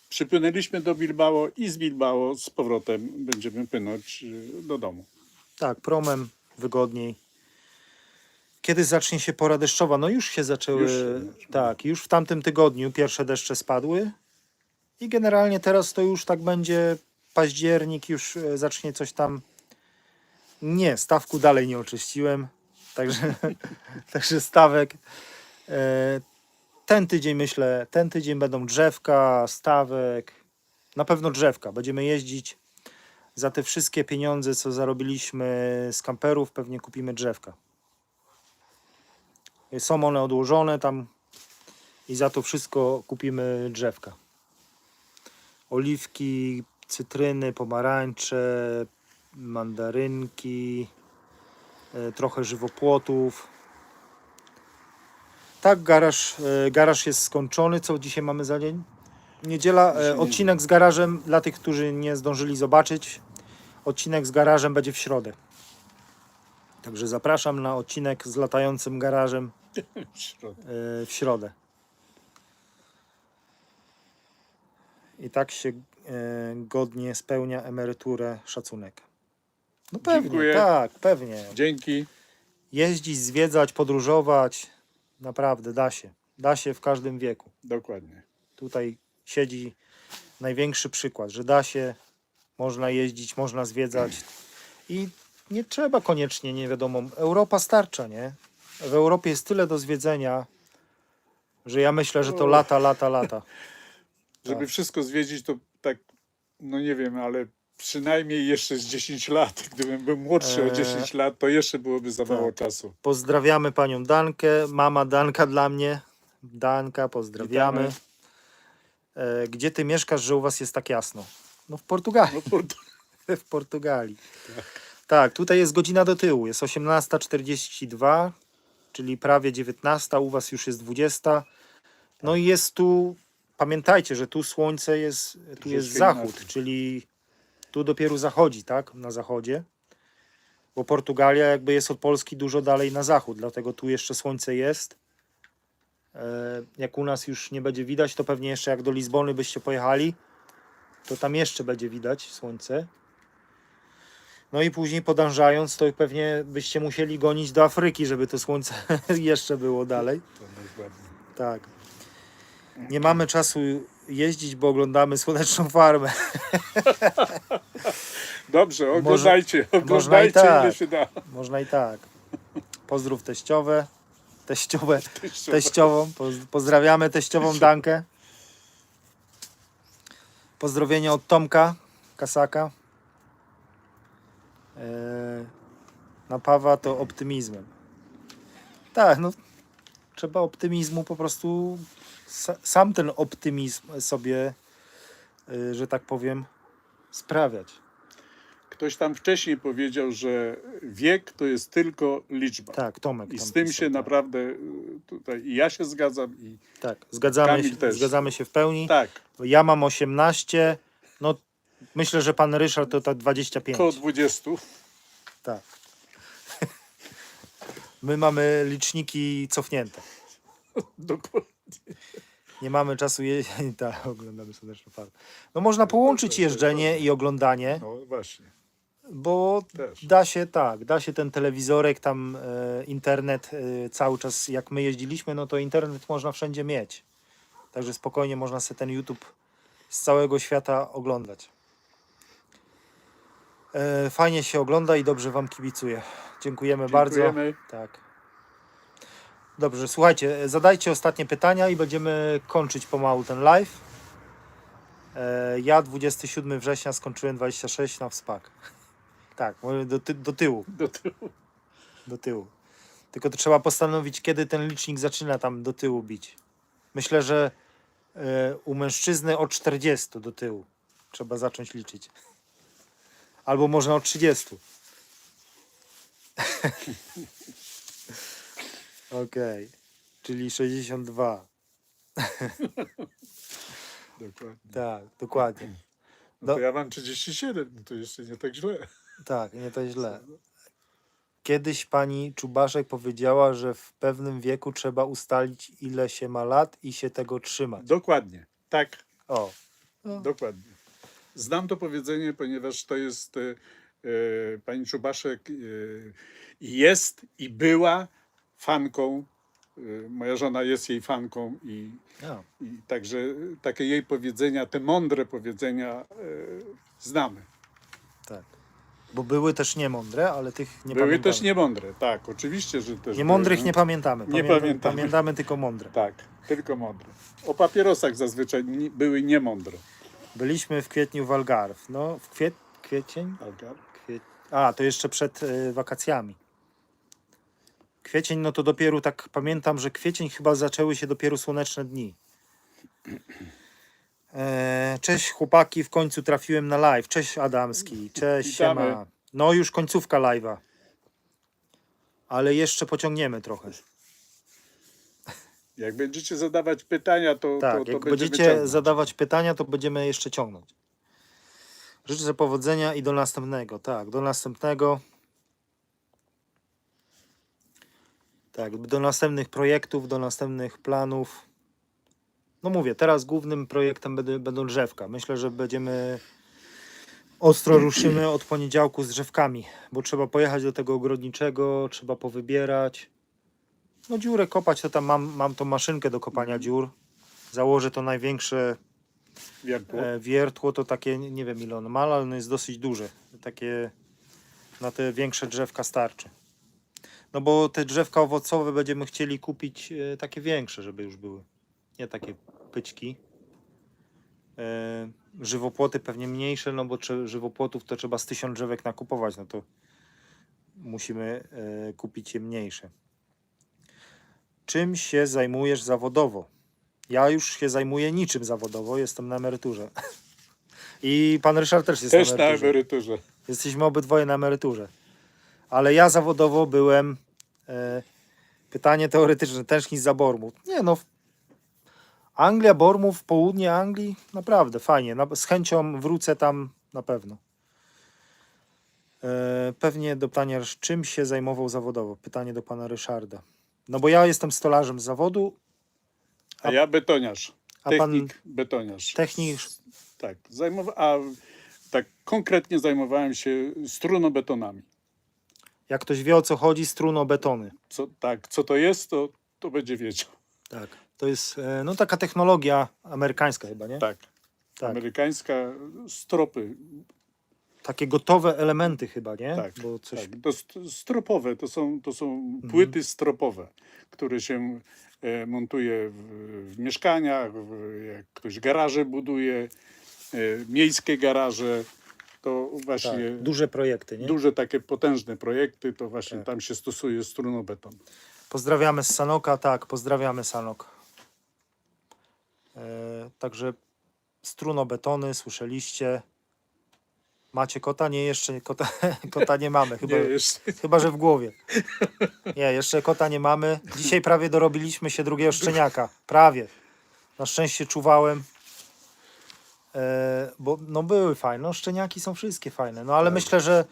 Przypłynęliśmy do Bilbao i z Bilbao z powrotem będziemy płynąć do domu. Tak, promem wygodniej. Kiedy zacznie się pora deszczowa? No już się zaczęły. Już. Tak, już w tamtym tygodniu pierwsze deszcze spadły. I generalnie teraz to już tak będzie październik, już zacznie coś tam. Nie, stawku dalej nie oczyściłem. Także, także stawek. Ten tydzień myślę, ten tydzień będą drzewka, stawek. Na pewno drzewka. Będziemy jeździć. Za te wszystkie pieniądze, co zarobiliśmy z kamperów, pewnie kupimy drzewka. Są one odłożone tam i za to wszystko kupimy drzewka. Oliwki, cytryny, pomarańcze, mandarynki, trochę żywopłotów. Tak, garaż jest skończony. Co dzisiaj mamy za dzień? Niedziela. Odcinek z garażem dla tych, którzy nie zdążyli zobaczyć. Odcinek z garażem będzie w środę. Także zapraszam na odcinek z latającym garażem w środę. I tak się godnie spełnia emeryturę, szacunek. No pewnie, Dziękuję. tak, pewnie. Dzięki. Jeździć, zwiedzać, podróżować, naprawdę da się. Da się w każdym wieku. Dokładnie. Tutaj siedzi największy przykład, że da się, można jeździć, można zwiedzać i nie trzeba koniecznie, nie wiadomo, Europa starcza, nie? W Europie jest tyle do zwiedzenia, że ja myślę, że to lata. Żeby Tak. wszystko zwiedzić, to tak, no nie wiem, ale przynajmniej jeszcze z 10 lat. Gdybym był młodszy o 10 lat, to jeszcze byłoby za mało czasu. Pozdrawiamy panią Dankę, mama Danka dla mnie. Danka, pozdrawiamy. Gdzie ty mieszkasz, że u was jest tak jasno? No w Portugalii. No, W Portugalii. Tak, tutaj jest godzina do tyłu. Jest 18:42, czyli prawie 19. U was już jest 20. No i jest tu, pamiętajcie, że tu słońce jest, tu jest Troszeczkę zachód, inaczej. czyli tu dopiero zachodzi, tak? Na zachodzie. Bo Portugalia jakby jest od Polski dużo dalej na zachód, dlatego tu jeszcze słońce jest. Jak u nas już nie będzie widać, to pewnie jeszcze jak do Lizbony byście pojechali, to tam jeszcze będzie widać słońce. No i później podążając, to pewnie byście musieli gonić do Afryki, żeby to słońce jeszcze było dalej. to najbardziej. Tak. Nie mamy czasu jeździć, bo oglądamy Słoneczną Farmę. Dobrze, oglądajcie, można i ile tak. się da. Można i tak. Pozdrów teściową. Pozdrawiamy teściową Dankę. Pozdrowienie od Tomka Kasaka. Napawa to optymizmem. Tak, no trzeba optymizmu po prostu, sam ten optymizm sobie, że tak powiem, sprawiać. Ktoś tam wcześniej powiedział, że wiek to jest tylko liczba. Tak, Tomek. I tam z tym pisał, się tak. naprawdę tutaj i ja się zgadzam i Tak, Kamil też. zgadzamy się w pełni. tak, Ja mam 18, no myślę, że pan Ryszard to tak 25. koło 20. Tak. My mamy liczniki cofnięte. Dokładnie. Nie mamy czasu jeździć. Tak, oglądamy Słoneczną Farmę. No można połączyć jeżdżenie i oglądanie, No właśnie. bo Też. da się ten telewizorek, tam internet cały czas, jak my jeździliśmy, no to internet można wszędzie mieć. Także spokojnie można sobie ten YouTube z całego świata oglądać. Fajnie się ogląda i dobrze wam kibicuję. Dziękujemy bardzo. Dziękujemy. Tak. Dobrze, słuchajcie, zadajcie ostatnie pytania i będziemy kończyć pomału ten live. Ja 27 września skończyłem 26 na wspak. Tak, mówię do tyłu, Do tyłu. do tyłu. Tylko to trzeba postanowić, kiedy ten licznik zaczyna tam do tyłu bić. Myślę, że u mężczyzny od 40 do tyłu trzeba zacząć liczyć. Albo można od 30. Okej, czyli 62. Dokładnie. Tak, dokładnie. No to ja mam 37, no to jeszcze nie tak źle. Tak, nie to źle. Kiedyś pani Czubaszek powiedziała, że w pewnym wieku trzeba ustalić, ile się ma lat i się tego trzymać. Dokładnie. Tak, O, dokładnie. Znam to powiedzenie, ponieważ to jest pani Czubaszek jest i była fanką. Moja żona jest jej fanką no, i także takie jej powiedzenia, te mądre powiedzenia znamy. tak. Bo były też niemądre, ale tych nie Były pamiętamy. też niemądre, tak, oczywiście, że też Niemądrych były. nie pamiętamy. Nie pamiętamy. Pamiętamy tylko mądre. Tak, tylko mądre. O papierosach zazwyczaj były niemądre. Byliśmy w kwietniu w Algarve. No, w kwiecień? Algar? A, to jeszcze przed wakacjami. Kwiecień, no to dopiero tak pamiętam, że kwiecień chyba zaczęły się dopiero słoneczne dni. Cześć chłopaki, w końcu trafiłem na live. Cześć Adamski, cześć, Witamy. siema. No już końcówka live'a. Ale jeszcze pociągniemy trochę. Jak będziecie zadawać pytania, to Tak, to jak będziemy będziecie ciągnąć. zadawać pytania, to będziemy jeszcze ciągnąć. Życzę powodzenia i do następnego. Tak, do następnego. Tak, do następnych projektów, do następnych planów. No mówię, teraz głównym projektem będą drzewka. Myślę, że będziemy ostro ruszymy od poniedziałku z drzewkami, bo trzeba pojechać do tego ogrodniczego, trzeba powybierać. No dziurę kopać, to tam mam tą maszynkę do kopania dziur. Założę to największe Wiertło. wiertło, to takie, nie wiem ile ono ma, ale ono jest dosyć duże. Takie na te większe drzewka starczy. No bo te drzewka owocowe będziemy chcieli kupić takie większe, żeby już były. Nie takie pyćki. Żywopłoty pewnie mniejsze, no bo żywopłotów to trzeba z 1000 drzewek nakupować, no to musimy kupić je mniejsze. Czym się zajmujesz zawodowo? Ja już się zajmuję niczym zawodowo, jestem na emeryturze. I pan Ryszard też jest Też na na emeryturze. emeryturze. Jesteśmy obydwoje na emeryturze. Ale ja zawodowo byłem... pytanie teoretyczne. Tęsknisz za Bormów? Nie no. Anglia, Bormów, południe Anglii. Naprawdę fajnie. Z chęcią wrócę tam na pewno. Pewnie do pytania, czym się zajmował zawodowo? Pytanie do pana Ryszarda. No bo ja jestem stolarzem z zawodu, A ja betoniarz. a pan Technik, betoniarz. technik... Tak, tak konkretnie zajmowałem się strunobetonami. Jak ktoś wie o co chodzi, strunobetony. Co to jest, to będzie wiedział. Tak. To jest no taka technologia amerykańska chyba, nie? Tak. Tak. Amerykańska stropy. Takie gotowe elementy chyba, nie? Tak, Bo coś... tak. Stropowe, to są płyty stropowe, które się montuje w mieszkaniach, jak ktoś garaże buduje, miejskie garaże, to właśnie Tak, duże projekty, nie? duże takie potężne projekty, to właśnie Tak. tam się stosuje strunobeton. Pozdrawiamy z Sanoka, tak, pozdrawiamy Sanok. Także strunobetony, słyszeliście. Macie kota? Nie, jeszcze kota nie mamy, chyba, Nie, jeszcze. chyba że w głowie. Nie, jeszcze kota nie mamy. Dzisiaj prawie dorobiliśmy się drugiego szczeniaka. Prawie. Na szczęście czuwałem. Bo no były fajne. No, szczeniaki są wszystkie fajne. No ale Tak. myślę, że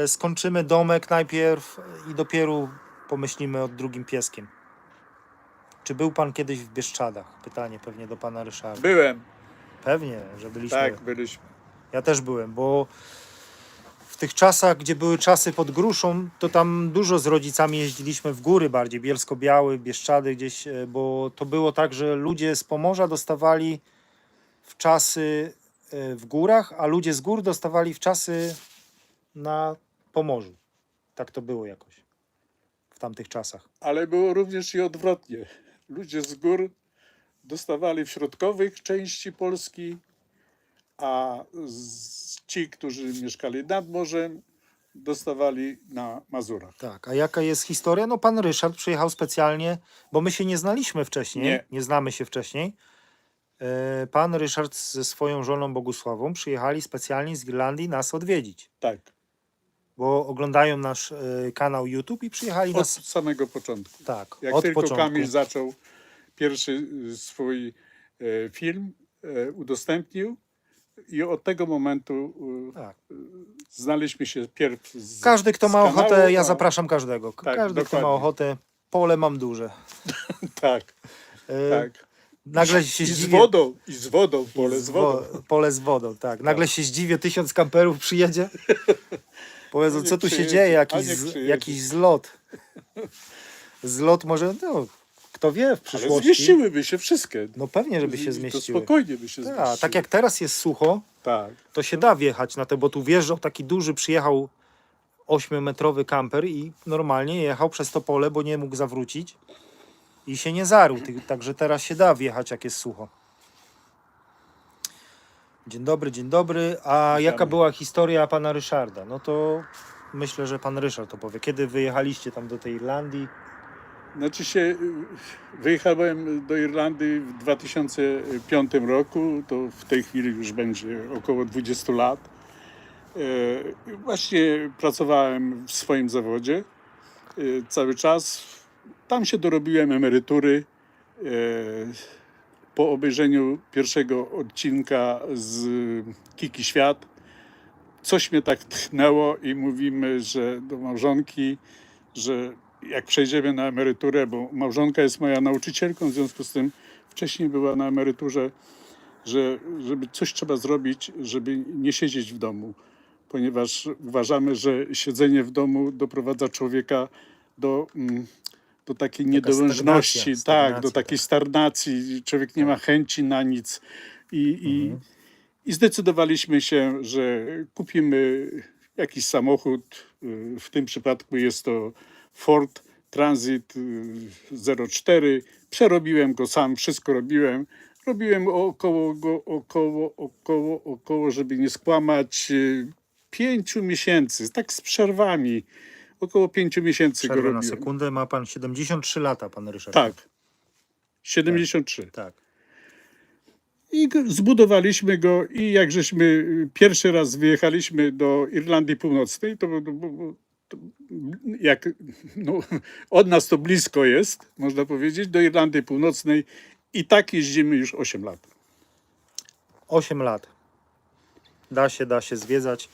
skończymy domek najpierw i dopiero pomyślimy o drugim pieskiem. Czy był pan kiedyś w Bieszczadach? Pytanie pewnie do pana Ryszarda. Byłem, Pewnie, że byliśmy. tak, byliśmy. Ja też byłem, bo w tych czasach, gdzie były czasy pod Gruszą, to tam dużo z rodzicami jeździliśmy w góry bardziej, Bielsko-Biały, Bieszczady gdzieś, bo to było tak, że ludzie z Pomorza dostawali w czasy w górach, a ludzie z gór dostawali w czasy na Pomorzu. Tak to było jakoś. W tamtych czasach. Ale było również i odwrotnie. Ludzie z gór dostawali w środkowych części Polski, a ci, którzy mieszkali nad morzem, dostawali na Mazurach. Tak, a jaka jest historia? No pan Ryszard przyjechał specjalnie, bo my się nie znaliśmy wcześniej, nie znamy się wcześniej. Pan Ryszard ze swoją żoną Bogusławą przyjechali specjalnie z Irlandii nas odwiedzić, Tak, bo oglądają nasz kanał YouTube i przyjechali od nas, samego początku. tak, Jak od tylko początku. Kamil zaczął pierwszy swój film, udostępnił i od tego momentu Tak. znaliśmy się pierw z Każdy, kto z ma kanału, ochotę, ja a- zapraszam każdego. Tak, Każdy, kto ma dokładnie. ochotę, pole mam duże. Tak, E, tak. Nagle się I z zdziwię. wodą, pole z wodą. Pole z wodą, tak. Nagle się zdziwię, 1000 kamperów przyjedzie. Powiedzą, A nie co tu się przyjedzie, dzieje, a nie przyjedzie. jakiś zlot. Zlot może, no, kto wie w Ale przyszłości. zmieściłyby się wszystkie. No pewnie, żeby się To zmieściły. spokojnie by się zmieściły. Tak jak teraz jest sucho, Tak. to się da wjechać na te, bo tu wjeżdżał taki duży, przyjechał 8-metrowy kamper i normalnie jechał przez to pole, bo nie mógł zawrócić i się nie zarył. Także teraz się da wjechać, jak jest sucho. Dzień dobry, dzień dobry. A jaka była historia pana Ryszarda? No to myślę, że pan Ryszard opowie. Kiedy wyjechaliście tam do tej Irlandii? Znaczy się, wyjechałem do Irlandii w 2005 roku, to w tej chwili już będzie około 20 lat. Właśnie pracowałem w swoim zawodzie cały czas. Tam się dorobiłem emerytury. Po obejrzeniu pierwszego odcinka z Kiki Świat coś mnie tak tchnęło i mówimy, że do małżonki, że jak przejdziemy na emeryturę, bo małżonka jest moja nauczycielką, w związku z tym wcześniej była na emeryturze, żeby coś trzeba zrobić, żeby nie siedzieć w domu, ponieważ uważamy, że siedzenie w domu doprowadza człowieka do takiej niedołężności, stagnacja, do takiej stagnacji. Człowiek nie ma chęci na nic. I zdecydowaliśmy się, że kupimy jakiś samochód. W tym przypadku jest to Ford Transit 04. Przerobiłem go sam, wszystko robiłem. Robiłem około, żeby nie skłamać, 5 miesięcy, tak z przerwami. Około 5 miesięcy go Przerwę na robiłem. sekundę. Ma pan 73 lata, pan Ryszard. Tak. 73. Tak. I zbudowaliśmy go i jak żeśmy pierwszy raz wyjechaliśmy do Irlandii Północnej, to jak no, od nas to blisko jest, można powiedzieć, do Irlandii Północnej i tak jeździmy już 8 lat. 8 lat. Da się zwiedzać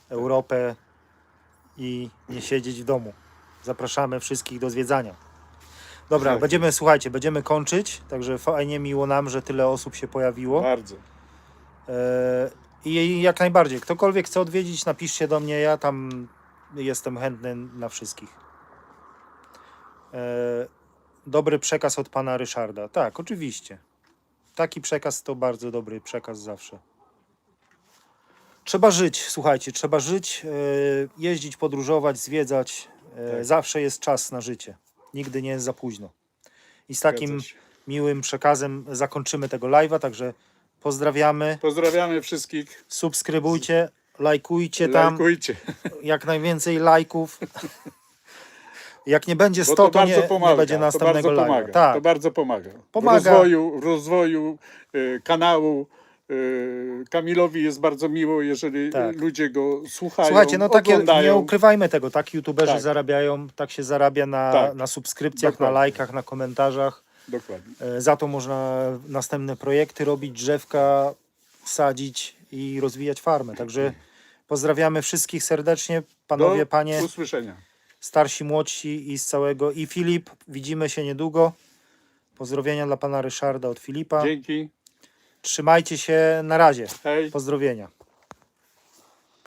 Europę i nie siedzieć w domu. Zapraszamy wszystkich do zwiedzania. Dobra, Tak. będziemy kończyć, także fajnie, miło nam, że tyle osób się pojawiło. Bardzo. I jak najbardziej, ktokolwiek chce odwiedzić, napiszcie do mnie, ja tam jestem chętny na wszystkich. Dobry przekaz od pana Ryszarda. Tak, oczywiście. Taki przekaz to bardzo dobry przekaz zawsze. Trzeba żyć, słuchajcie, trzeba żyć, jeździć, podróżować, zwiedzać. Tak. Zawsze jest czas na życie. Nigdy nie jest za późno. I z takim Zgadza się. miłym przekazem zakończymy tego live'a, także pozdrawiamy, Pozdrawiamy wszystkich. subskrybujcie, lajkujcie tam, Lajkujcie. jak najwięcej lajków. Jak nie będzie Bo 100, to to bardzo nie pomaga. będzie następnego to bardzo live'a. pomaga. Tak, To bardzo pomaga. Pomaga. W rozwoju kanału. Kamilowi jest bardzo miło, jeżeli Tak. ludzie go słuchają, słuchajcie, no takie, oglądają. nie ukrywajmy tego, tak youtuberzy Tak. zarabiają, tak się zarabia Tak. na subskrypcjach, Dokładnie. na lajkach, na komentarzach. Dokładnie. Za to można następne projekty robić, drzewka sadzić i rozwijać farmę. Także pozdrawiamy wszystkich serdecznie, panowie, Do panie, usłyszenia. starsi, młodsi i z całego. I Filip, widzimy się niedługo. Pozdrowienia dla pana Ryszarda od Filipa. Dzięki. Trzymajcie się, na razie. Hej. Pozdrowienia.